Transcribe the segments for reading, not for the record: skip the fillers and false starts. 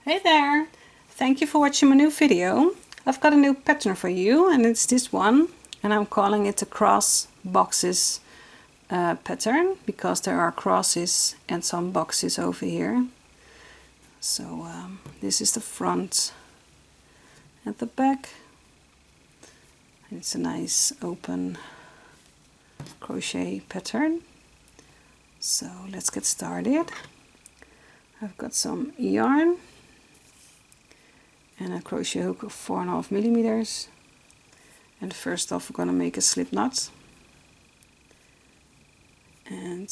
Hey there! Thank you for watching my new video. I've got a new pattern for you and it's this one, and I'm calling it the cross boxes pattern because there are crosses and some boxes over here. So this is the front and the back. It's a nice open crochet pattern. So let's get started. I've got some yarn and a crochet hook of 4.5 millimeters. And first off, we're going to make a slip knot. And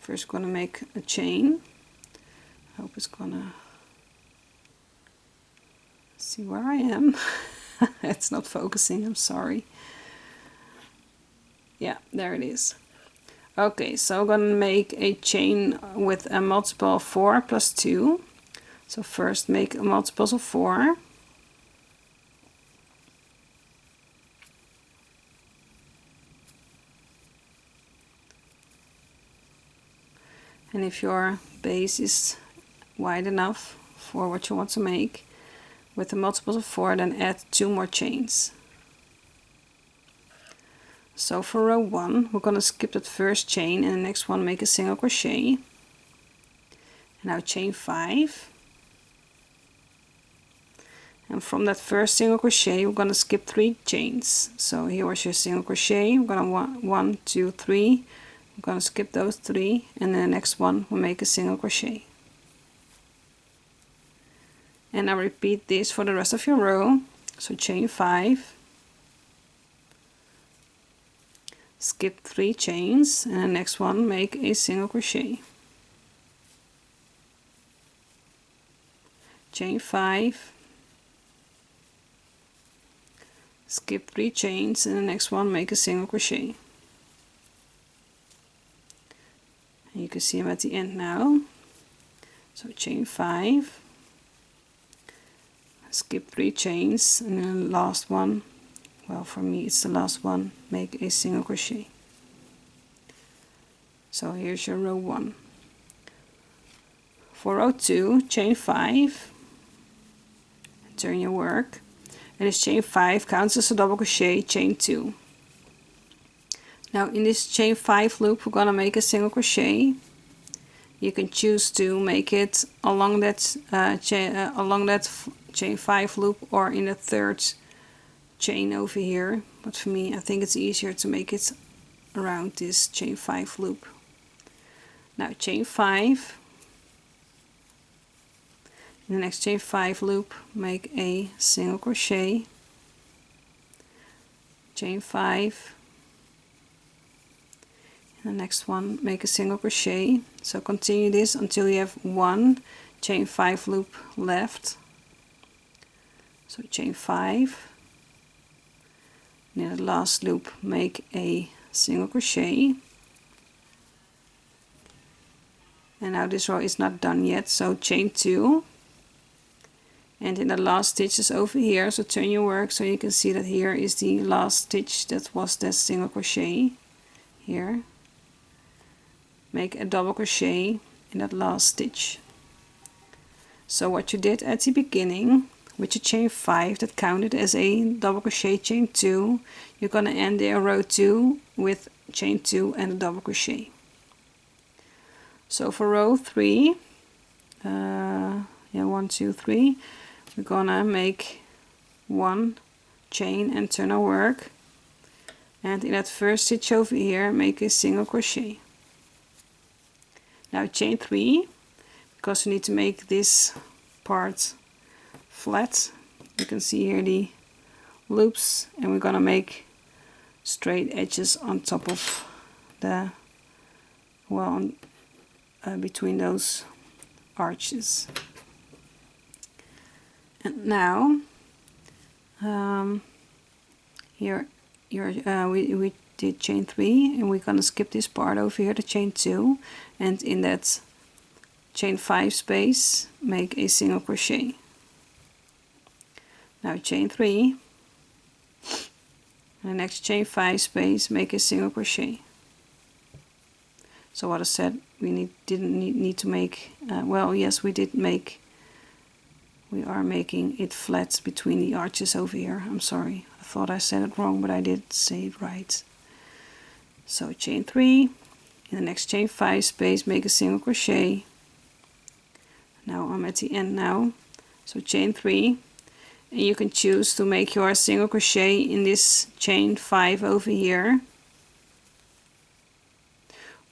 first we're going to make a chain. I hope it's going to see where I am. It's not focusing, I'm sorry. Yeah, there it is. Okay, so I'm going to make a chain with a multiple of 4 plus 2. So first make a multiples of 4. And if your base is wide enough for what you want to make, with the multiples of 4, then add 2 more chains. So for row 1, we're going to skip that first chain and the next one make a single crochet. And now chain 5. And from that first single crochet, we're going to skip 3 chains. So here was your single crochet. We're going to 1, 2, 3. We're going to skip those 3, and then the next one we'll make a single crochet. And now repeat this for the rest of your row. So chain 5, skip 3 chains, and the next one make a single crochet. Chain 5, skip 3 chains, and the next one make a single crochet. And you can see I'm at the end now. So chain 5, skip 3 chains, and then the last one, well for me it's the last one, make a single crochet. So here's your row 1. For row 2, chain 5, turn your work. And this chain 5 counts as a double crochet, chain 2. Now in this chain 5 loop we're gonna make a single crochet. You can choose to make it along that chain 5 loop or in the third chain over here. But for me, I think it's easier to make it around this chain 5 loop. Now chain 5. In the next chain 5 loop, make a single crochet, chain 5, and the next one make a single crochet. So continue this until you have 1 chain 5 loop left. So chain 5, and in the last loop make a single crochet. And now this row is not done yet, so chain 2. And in the last stitches over here, so turn your work so you can see that here is the last stitch that was the single crochet. Here, make a double crochet in that last stitch. So what you did at the beginning with your chain 5 that counted as a double crochet chain 2, you're going to end there row 2 with chain 2 and a double crochet. So for row 3, 1, 2, 3, we're gonna make 1 chain and turn our work, and in that first stitch over here make a single crochet. Now chain 3, because we need to make this part flat. You can see here the loops, and we're gonna make straight edges on top of the, well, between those arches. And now here we did chain 3, and we're gonna skip this part over here to chain 2, and in that chain 5 space make a single crochet. Now chain 3, and the next chain 5 space make a single crochet. So what I said, we didn't need to make, well yes, we did make we are making it flat between the arches over here. I'm sorry, I thought I said it wrong, but I did say it right. So chain 3, in the next chain 5 space make a single crochet. Now I'm at the end now, so chain 3, and you can choose to make your single crochet in this chain 5 over here,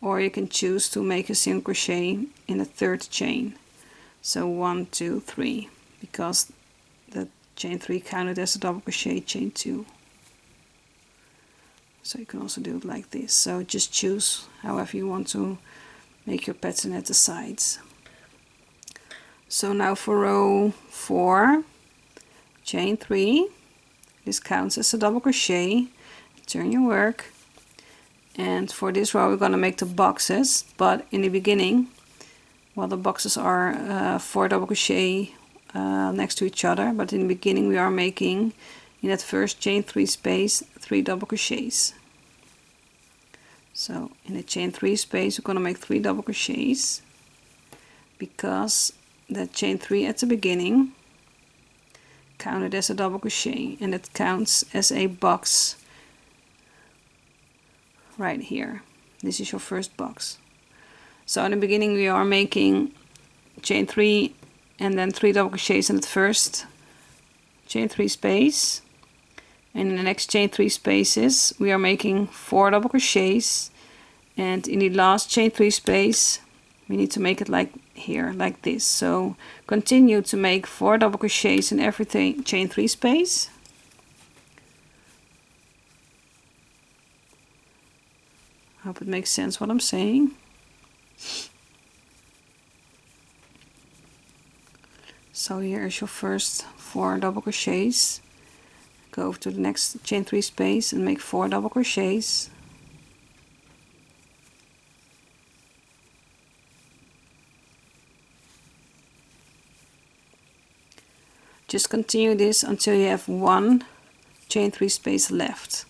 or you can choose to make a single crochet in the third chain. So 1, 2, 3, because the chain 3 counted as a double crochet chain 2. So you can also do it like this. So just choose however you want to make your pattern at the sides. So now for row 4, chain 3, this counts as a double crochet, turn your work, and for this row we're going to make the boxes, but in the beginning, well, the boxes are 4 double crochet next to each other, but in the beginning we are making, in that first chain 3 space, 3 double crochets. So in the chain 3 space we're going to make 3 double crochets, because that chain 3 at the beginning counted as a double crochet, and it counts as a box right here. This is your first box. So in the beginning we are making chain 3 and then 3 double crochets in the first chain 3 space, and in the next chain 3 spaces we are making 4 double crochets, and in the last chain 3 space we need to make it like here, like this. So continue to make 4 double crochets in every chain 3 space. I hope it makes sense what I'm saying. So here is your first 4 double crochets. Go over to the next chain 3 space and make 4 double crochets. Just continue this until you have 1 chain 3 space left.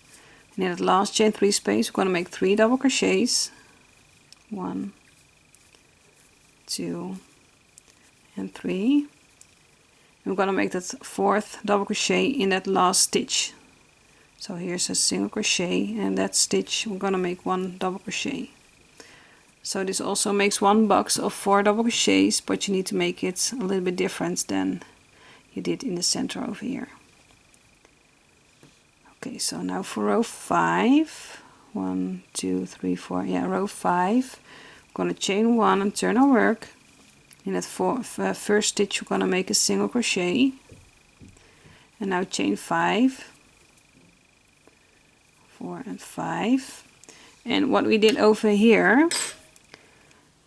And in the last chain 3 space we're going to make 3 double crochets. 1, 2, and 3. And we're going to make that 4th double crochet in that last stitch. So here's a single crochet, and that stitch we're going to make 1 double crochet. So this also makes 1 box of 4 double crochets, but you need to make it a little bit different than you did in the center over here. Okay, so now for row 5, 1, 2, 3, 4, yeah, row 5, we're going to chain 1 and turn our work. In that first stitch we're going to make a single crochet, and now chain 5, 4 and 5, and what we did over here,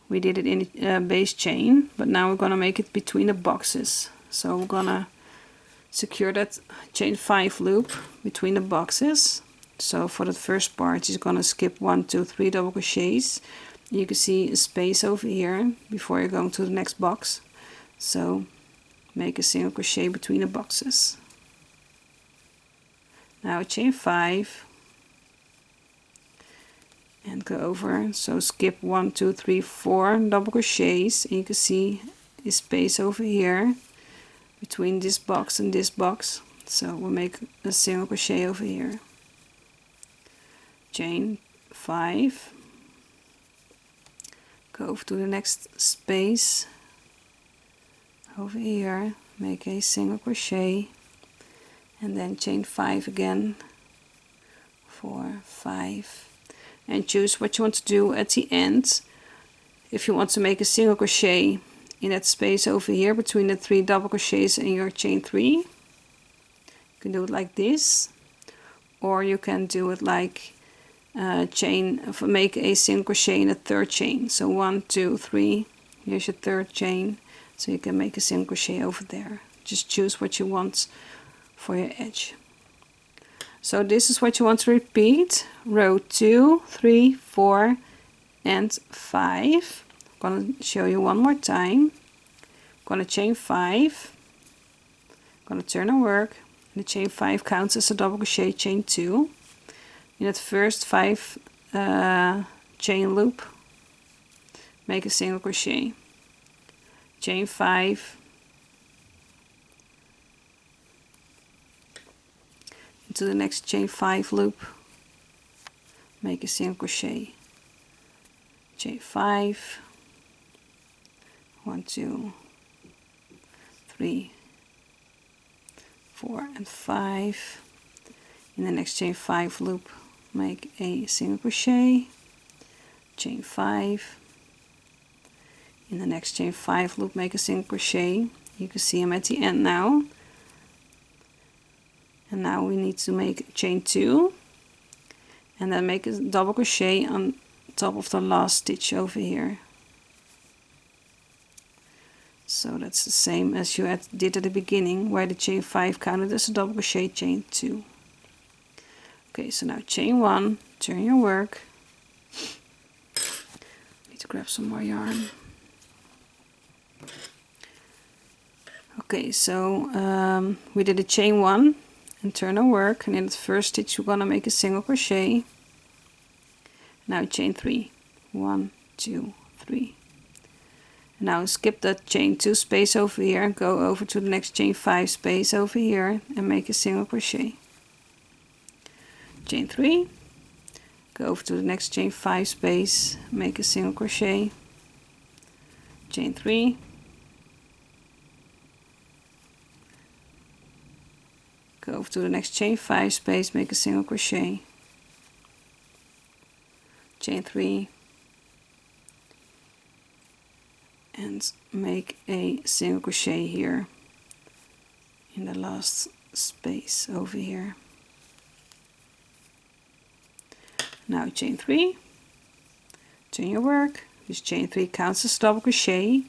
we did it in the base chain, but now we're going to make it between the boxes. So we're going to secure that chain 5 loop between the boxes. So for the first part you're going to skip 1, 2, 3 double crochets. You can see a space over here before you're going to the next box. So make a single crochet between the boxes. Now chain 5 and go over. So skip 1, 2, 3, 4 double crochets, and you can see a space over here between this box and this box. So we'll make a single crochet over here. Chain 5. Go over to the next space over here, make a single crochet, and then chain 5 again, 4, 5, and choose what you want to do at the end. If you want to make a single crochet in that space over here between the 3 double crochets and your chain 3, you can do it like this, or you can do it like make a single crochet in the third chain. So 1, 2, 3, here's your third chain, so you can make a single crochet over there. Just choose what you want for your edge. So this is what you want to repeat, row 2, 3, 4 and 5. I'm going to show you one more time. I'm going to chain 5, I'm going to turn and work, and the chain 5 counts as a double crochet chain 2. In that first 5 chain loop, make a single crochet, chain 5, into the next chain 5 loop, make a single crochet, chain 5, 1 2 3 4 and 5. In the next chain 5 loop, make a single crochet, chain 5. In the next chain 5 loop, make a single crochet. You can see I'm at the end now. And now we need to make chain 2 and then make a double crochet on top of the last stitch over here. So that's the same as you did at the beginning, where the chain 5 counted as a double crochet, chain 2. Okay, so now chain 1, turn your work. Need to grab some more yarn. Okay, so we did a chain 1 and turn our work, and in the first stitch we're gonna make a single crochet. Now chain 3, 1 2 3. Now skip that chain 2 space over here, go over to the next chain 5 space over here and make a single crochet. Chain 3, go over to the next chain 5 space, make a single crochet. Chain 3, go over to the next chain 5 space, make a single crochet. Chain 3, and make a single crochet here in the last space over here. Now chain 3, turn your work. This chain 3 counts as double crochet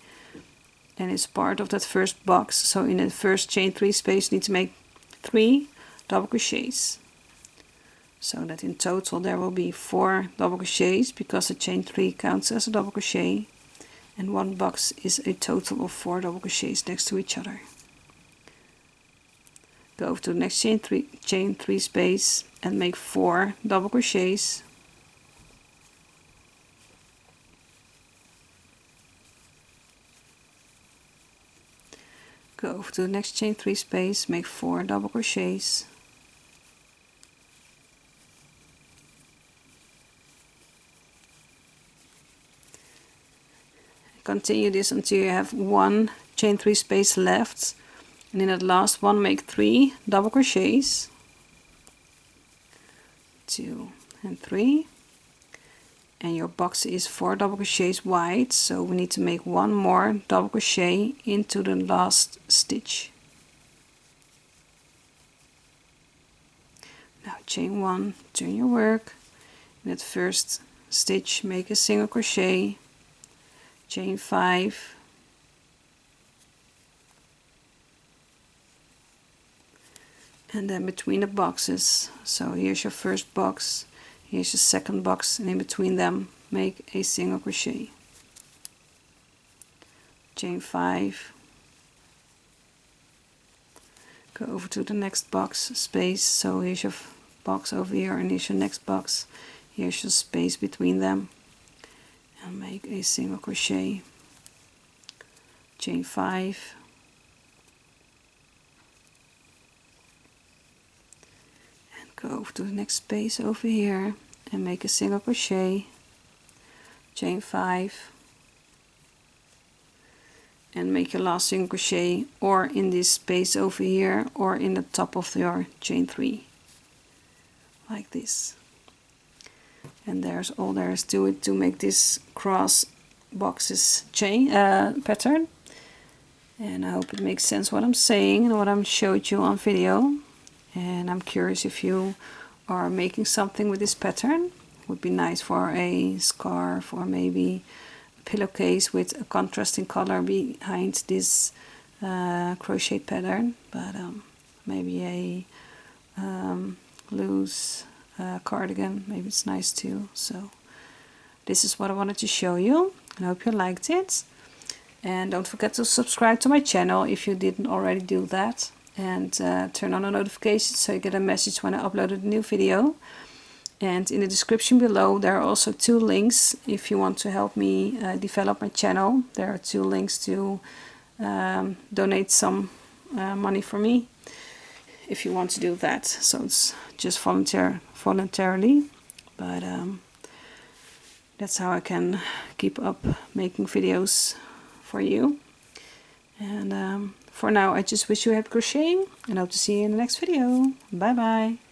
and it's part of that first box, so in the first chain 3 space you need to make 3 double crochets, so that in total there will be 4 double crochets, because the chain 3 counts as a double crochet, and one box is a total of 4 double crochets next to each other. Go over to the next chain 3 space and make 4 double crochets. Go over to the next chain 3 space, make 4 double crochets. Continue this until you have 1 chain 3 space left, and in that last one make 3 double crochets, 2 and 3, and your box is 4 double crochets wide, so we need to make 1 more double crochet into the last stitch. Now chain 1, turn your work. In that first stitch make a single crochet, chain 5, and then between the boxes, so here's your first box, here's your second box, and in between them make a single crochet, chain 5, go over to the next box space, so here's your box over here and here's your next box, here's your space between them, and make a single crochet, chain 5, and go over to the next space over here and make a single crochet, chain 5, and make your last single crochet or in this space over here or in the top of your chain 3, like this. And there's all there is to it to make this cross boxes chain pattern. And I hope it makes sense what I'm saying and what I'm showed you on video. And I'm curious if you are making something with this pattern. Would be nice for a scarf or maybe a pillowcase with a contrasting color behind this crochet pattern. But maybe a loose cardigan, maybe it's nice too. So this is what I wanted to show you. I hope you liked it, and don't forget to subscribe to my channel if you didn't already do that, and turn on the notifications so you get a message when I upload a new video. And in the description below there are also 2 links if you want to help me develop my channel. There are 2 links to donate some money for me. if you want to do that. So it's just voluntarily, but that's how I can keep up making videos for you. And for now, I just wish you happy crocheting and hope to see you in the next video. Bye bye.